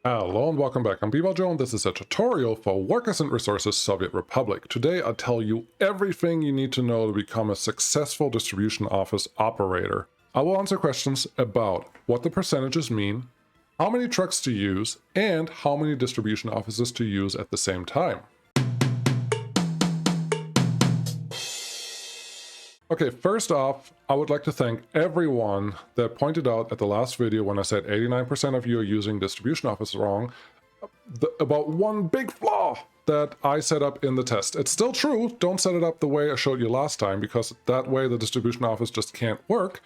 Hello and welcome back. I'm Joe and this is a tutorial for Workers and Resources Soviet Republic. Today I'll tell you everything you need to know to become a successful distribution office operator. I will answer questions about what the percentages mean, how many trucks to use, and how many distribution offices to use at the same time. Okay, first off, I would like to thank everyone that pointed out at the last video when I said 89% of you are using distribution office wrong, about one big flaw that I set up in the test. It's still true, don't set it up the way I showed you last time, because that way the distribution office just can't work.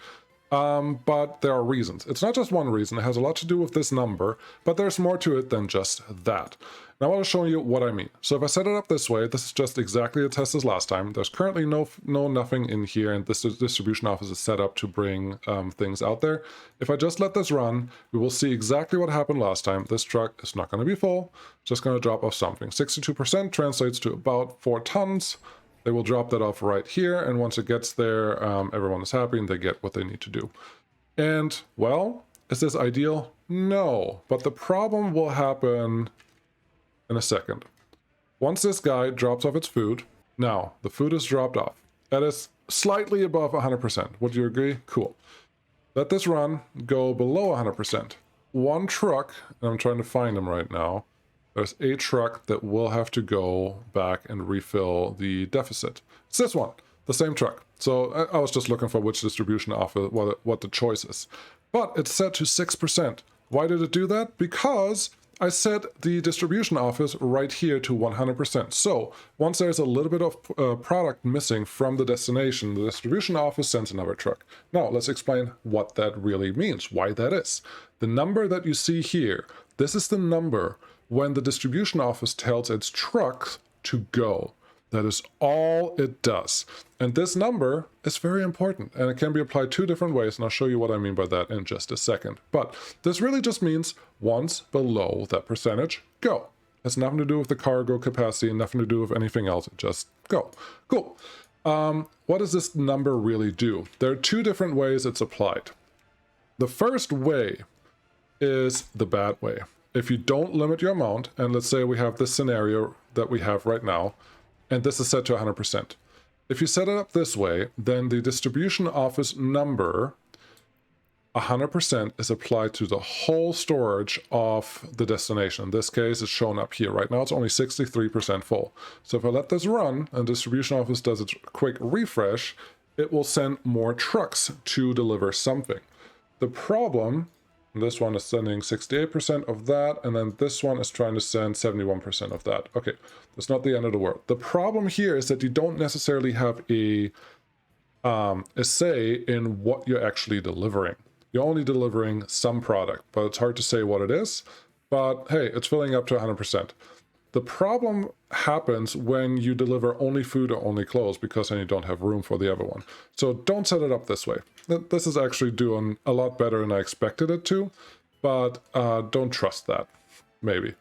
But there are reasons. It's not just one reason, it has a lot to do with this number, but there's more to it than just that. Now I want to show you what I mean. So if I set it up this way, this is just exactly the test as last time. There's currently nothing in here, and this distribution office is set up to bring things out there. If I just let this run, we will see exactly what happened last time. This truck is not going to be full, just going to drop off something. 62% translates to about 4 tons. They will drop that off right here, and once it gets there, everyone is happy and they get what they need to do. And, well, is this ideal? No, but the problem will happen in a second. Once this guy drops off its food, now the food is dropped off. That is slightly above 100%. Would you agree? Cool. Let this run go below 100%. One truck, and I'm trying to find them right now, there's a truck that will have to go back and refill the deficit. It's this one, the same truck. So I was just looking for which distribution offer, what the choice is. But it's set to 6%. Why did it do that? Because I set the distribution office right here to 100%. So once there's a little bit of product missing from the destination, the distribution office sends another truck. Now let's explain what that really means, why that is. The number that you see here, this is the number when the distribution office tells its trucks to go. That is all it does. And this number is very important, and it can be applied 2 different ways, and I'll show you what I mean by that in just a second. But this really just means once below that percentage, go. It has nothing to do with the cargo capacity, nothing to do with anything else, just go. Cool. What does this number really do? There are 2 different ways it's applied. The first way is the bad way. If you don't limit your amount, and let's say we have this scenario that we have right now, and this is set to 100%. If you set it up this way, then the distribution office number, 100%, is applied to the whole storage of the destination. In this case, it's shown up here. Right now, it's only 63% full. So if I let this run, and distribution office does a quick refresh, it will send more trucks to deliver something. The problem, this one is sending 68% of that, and then this one is trying to send 71% of that. Okay, that's not the end of the world. The problem here is that you don't necessarily have a say in what you're actually delivering. You're only delivering some product, but it's hard to say what it is. But hey, it's filling up to 100%. The problem happens when you deliver only food or only clothes, because then you don't have room for the other one. So don't set it up this way. This is actually doing a lot better than I expected it to, but don't trust that, maybe.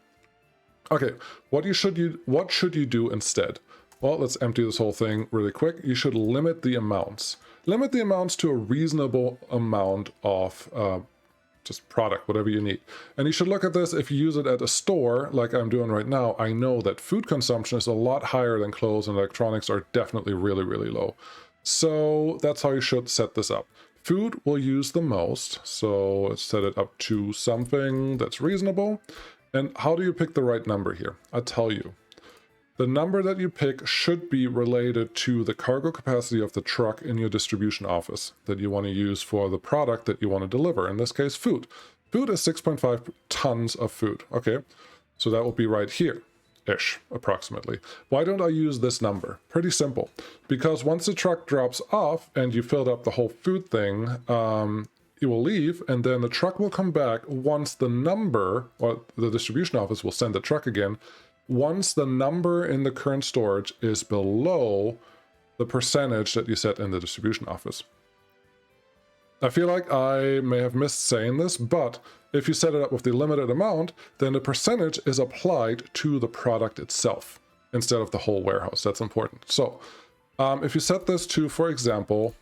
Okay, what should you do instead? Well, let's empty this whole thing really quick. You should limit the amounts. Limit the amounts to a reasonable amount of just product, whatever you need. And you should look at this, if you use it at a store, like I'm doing right now, I know that food consumption is a lot higher than clothes, and electronics are definitely really, really low. So that's how you should set this up. Food will use the most, so let's set it up to something that's reasonable. And how do you pick the right number here? I'll tell you. The number that you pick should be related to the cargo capacity of the truck in your distribution office that you want to use for the product that you want to deliver. In this case, food. Food is 6.5 tons of food. Okay, so that will be right here-ish, approximately. Why don't I use this number? Pretty simple. Because once the truck drops off and you filled up the whole food thing, you will leave, and then the truck will come back once the number, or the distribution office will send the truck again, once the number in the current storage is below the percentage that you set in the distribution office. I feel like I may have missed saying this, but if you set it up with the limited amount, then the percentage is applied to the product itself instead of the whole warehouse. That's important. So if you set this to, for example,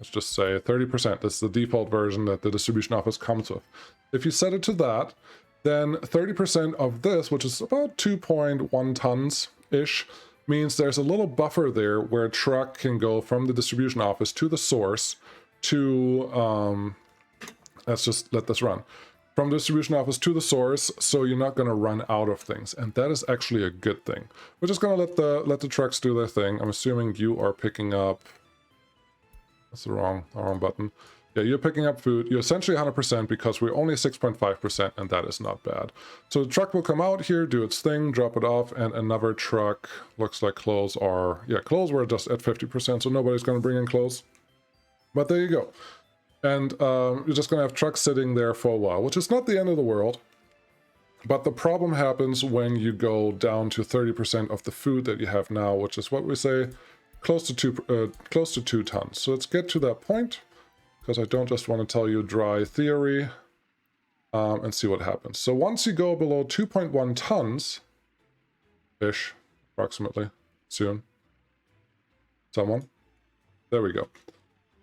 let's just say 30%, that's the default version that the distribution office comes with. If you set it to that, then 30% of this, which is about 2.1 tons-ish, means there's a little buffer there where a truck can go from the distribution office to the source to, let's just let this run. From the distribution office to the source, so you're not going to run out of things. And that is actually a good thing. We're just going to let the trucks do their thing. I'm assuming you are picking up... That's the wrong button. Yeah, you're picking up food. You're essentially 100% because we're only 6.5%, and that is not bad. So the truck will come out here, do its thing, drop it off, and another truck, looks like clothes are... Yeah, clothes were just at 50%, so nobody's going to bring in clothes. But there you go. And you're just going to have trucks sitting there for a while, which is not the end of the world. But the problem happens when you go down to 30% of the food that you have now, which is what we say, close to 2 tons. So let's get to that point, because I don't just want to tell you dry theory, and see what happens. So once you go below 2.1 tons-ish, approximately, soon. Someone? There we go.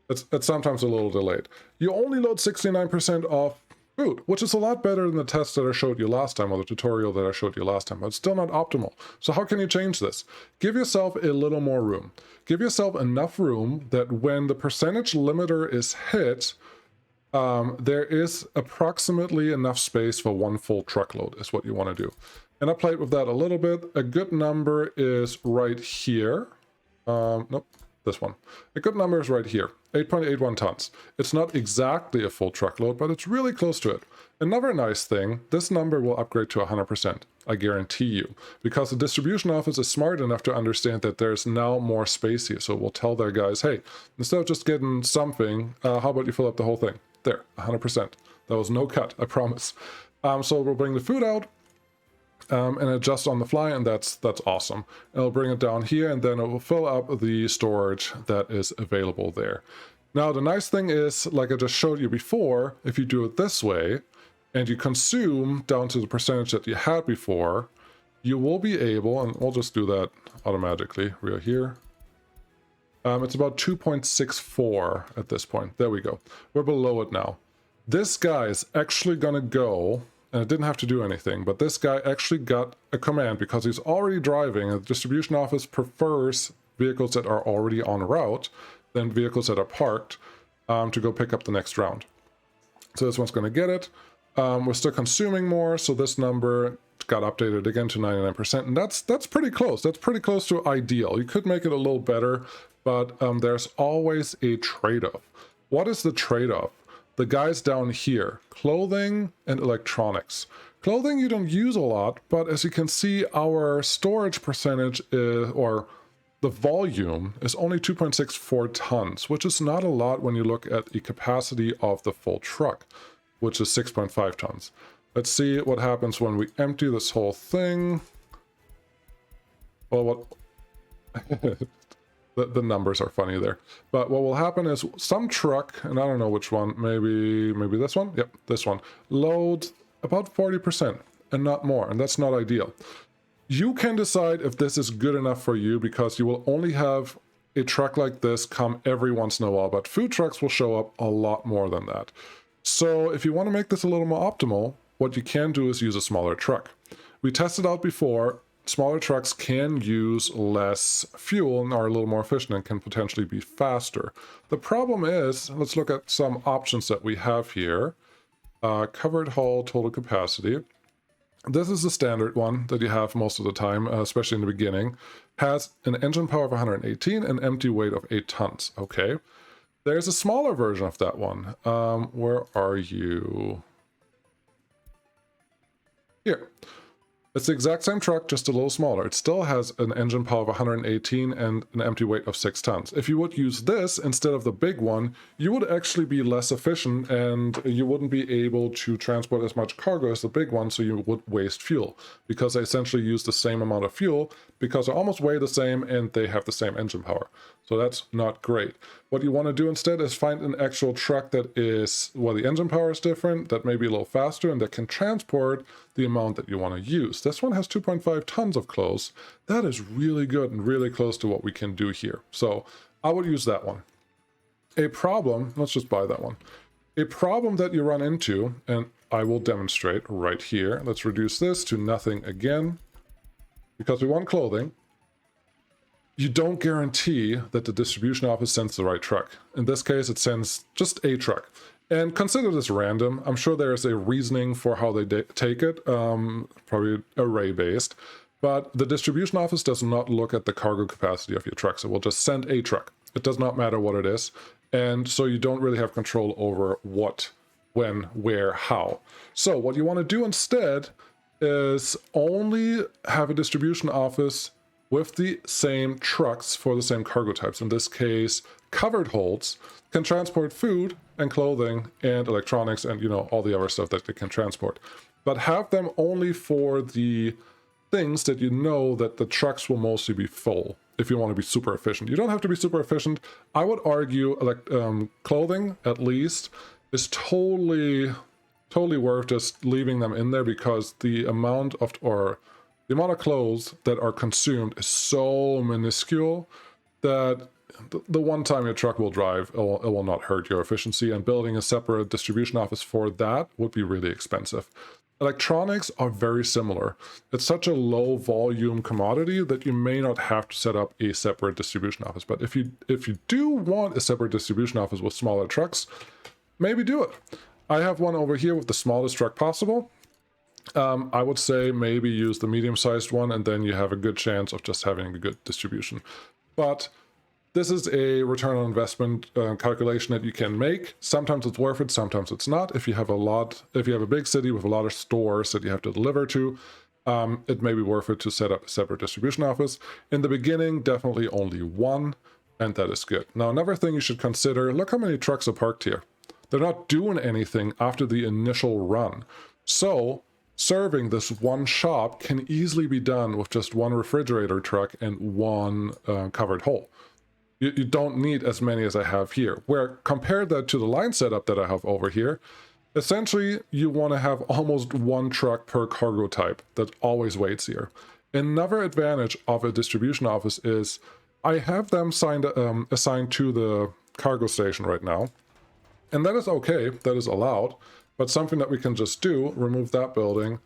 It's sometimes a little delayed. You only load 69% of food, which is a lot better than the test that I showed you last time, or the tutorial that I showed you last time, but it's still not optimal. So how can you change this? Give yourself a little more room. Give yourself enough room that when the percentage limiter is hit, there is approximately enough space for one full truckload is what you want to do. And I played with that a little bit. A good number is right here. Nope. This one. A good number is right here, 8.81 tons. It's not exactly a full truckload, but it's really close to it. Another nice thing, this number will upgrade to 100%, I guarantee you, because the distribution office is smart enough to understand that there's now more space here. So we'll tell their guys, hey, instead of just getting something, how about you fill up the whole thing? There, 100%. That was no cut, I promise. So we'll bring the food out. And adjust on the fly, and that's awesome. It'll bring it down here, and then it will fill up the storage that is available there. Now, the nice thing is, like I just showed you before, if you do it this way, and you consume down to the percentage that you had before, you will be able, and we'll just do that automatically, right here. It's about 2.64 at this point. There we go. We're below it now. This guy is actually going to go... And it didn't have to do anything, but this guy actually got a command because he's already driving, and the distribution office prefers vehicles that are already en route than vehicles that are parked to go pick up the next round. So this one's going to get it. We're still consuming more, so this number got updated again to 99%, and that's pretty close. That's pretty close to ideal. You could make it a little better, but there's always a trade-off. What is the trade-off? The guys down here, clothing and electronics. Clothing you don't use a lot, but as you can see, our storage percentage is, or the volume is only 2.64 tons, which is not a lot when you look at the capacity of the full truck, which is 6.5 tons. Let's see what happens when we empty this whole thing. Well, what... The numbers are funny there. But what will happen is some truck, and I don't know which one, maybe this one? Yep, this one. Loads about 40% and not more, and that's not ideal. You can decide if this is good enough for you because you will only have a truck like this come every once in a while, but food trucks will show up a lot more than that. So if you want to make this a little more optimal, what you can do is use a smaller truck. We tested out before. Smaller trucks can use less fuel and are a little more efficient and can potentially be faster. The problem is, let's look at some options that we have here. Covered hull total capacity. This is the standard one that you have most of the time, especially in the beginning. Has an engine power of 118 and empty weight of 8 tons. Okay. There's a smaller version of that one. Where are you? Here. It's the exact same truck, just a little smaller. It still has an engine power of 118 and an empty weight of 6 tons. If you would use this instead of the big one, you would actually be less efficient and you wouldn't be able to transport as much cargo as the big one, so you would waste fuel because they essentially use the same amount of fuel because they almost weigh the same and they have the same engine power. So that's not great. What you want to do instead is find an actual truck that is, well, the engine power is different, that may be a little faster, and that can transport the amount that you want to use. This one has 2.5 tons of clothes. That is really good and really close to what we can do here. So I would use that one. A problem, let's just buy that one. A problem that you run into, and I will demonstrate right here. Let's reduce this to nothing again, because we want clothing. You don't guarantee that the distribution office sends the right truck. In this case, it sends just a truck. And consider this random. I'm sure there's a reasoning for how they take it, probably array-based. But the distribution office does not look at the cargo capacity of your trucks. It will just send a truck. It does not matter what it is. And so you don't really have control over what, when, where, how. So what you want to do instead is only have a distribution office with the same trucks for the same cargo types. In this case, covered holds can transport food and clothing and electronics and, you know, all the other stuff that they can transport. But have them only for the things that you know that the trucks will mostly be full if you want to be super efficient. You don't have to be super efficient. I would argue clothing, at least, is totally worth just leaving them in there, because the amount of clothes that are consumed is so minuscule that the one time your truck will drive, it will not hurt your efficiency, and building a separate distribution office for that would be really expensive. Electronics are very similar. It's such a low volume commodity that you may not have to set up a separate distribution office. But if you do want a separate distribution office with smaller trucks, maybe do it. I have one over here with the smallest truck possible. I would say maybe use the medium-sized one, and then you have a good chance of just having a good distribution. But this is a return on investment calculation that you can make. Sometimes it's worth it, sometimes it's not. If you have a big city with a lot of stores that you have to deliver to, it may be worth it to set up a separate distribution office. In the beginning, definitely only one, and that is good. Now, another thing you should consider, look how many trucks are parked here. They're not doing anything after the initial run. So serving this one shop can easily be done with just one refrigerator truck and one covered hole. You don't need as many as I have here. Where compare that to the line setup that I have over here, essentially you want to have almost one truck per cargo type that always waits here. Another advantage of a distribution office is I have them assigned to the cargo station right now. And that is okay, that is allowed, but something that we can just do, remove that building,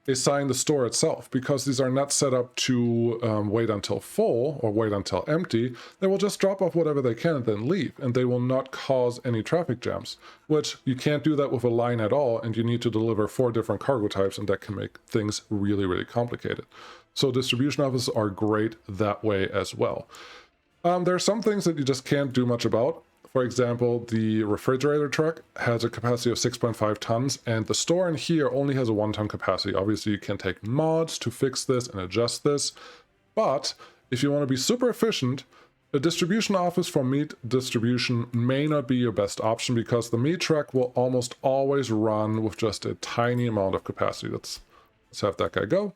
assign the store itself, because these are not set up to wait until full or wait until empty. They will just drop off whatever they can and then leave, and they will not cause any traffic jams, which you can't do that with a line at all, and you need to deliver 4 different cargo types, and that can make things really, really complicated. So distribution offices are great that way as well. There are some things that you just can't do much about. For example, the refrigerator truck has a capacity of 6.5 tons, and the store in here only has a 1-ton capacity. Obviously, you can take mods to fix this and adjust this, but if you want to be super efficient, a distribution office for meat distribution may not be your best option, because the meat truck will almost always run with just a tiny amount of capacity. Let's have that guy go.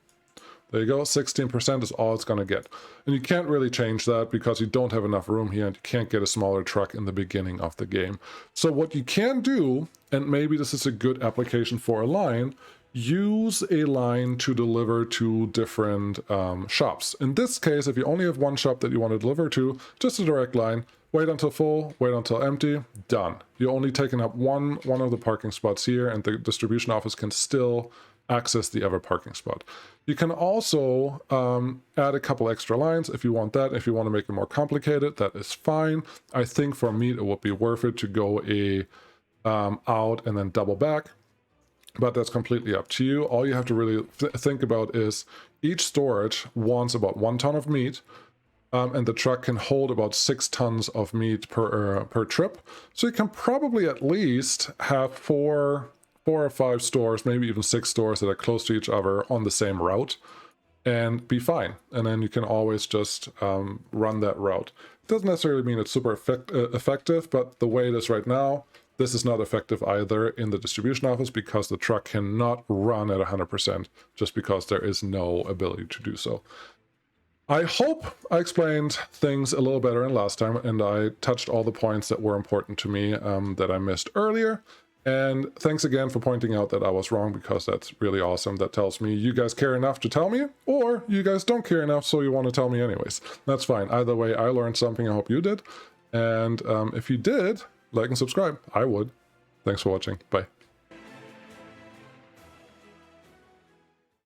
There you go, 16% is all it's going to get. And you can't really change that because you don't have enough room here, and you can't get a smaller truck in the beginning of the game. So what you can do, and maybe this is a good application for a line, use a line to deliver to different shops. In this case, if you only have one shop that you want to deliver to, just a direct line, wait until full, wait until empty, done. You're only taking up one of the parking spots here, and the distribution office can still access the other parking spot. You can also add a couple extra lines if you want that. If you want to make it more complicated, that is fine. I think for meat, it would be worth it to go out and then double back, but that's completely up to you. All you have to really think about is each storage wants about 1 ton of meat, and the truck can hold about 6 tons of meat per trip. So you can probably at least have 4 or 5 stores, maybe even 6 stores that are close to each other on the same route, and be fine. And then you can always just run that route. It doesn't necessarily mean it's super effective, but the way it is right now, this is not effective either in the distribution office, because the truck cannot run at 100% just because there is no ability to do so. I hope I explained things a little better than last time, and I touched all the points that were important to me that I missed earlier. And thanks again for pointing out that I was wrong, because that's really awesome. That tells me you guys care enough to tell me, or you guys don't care enough so you want to tell me anyways. That's fine. Either way, I learned something. I hope you did. And if you did, like and subscribe. I would. Thanks for watching. Bye.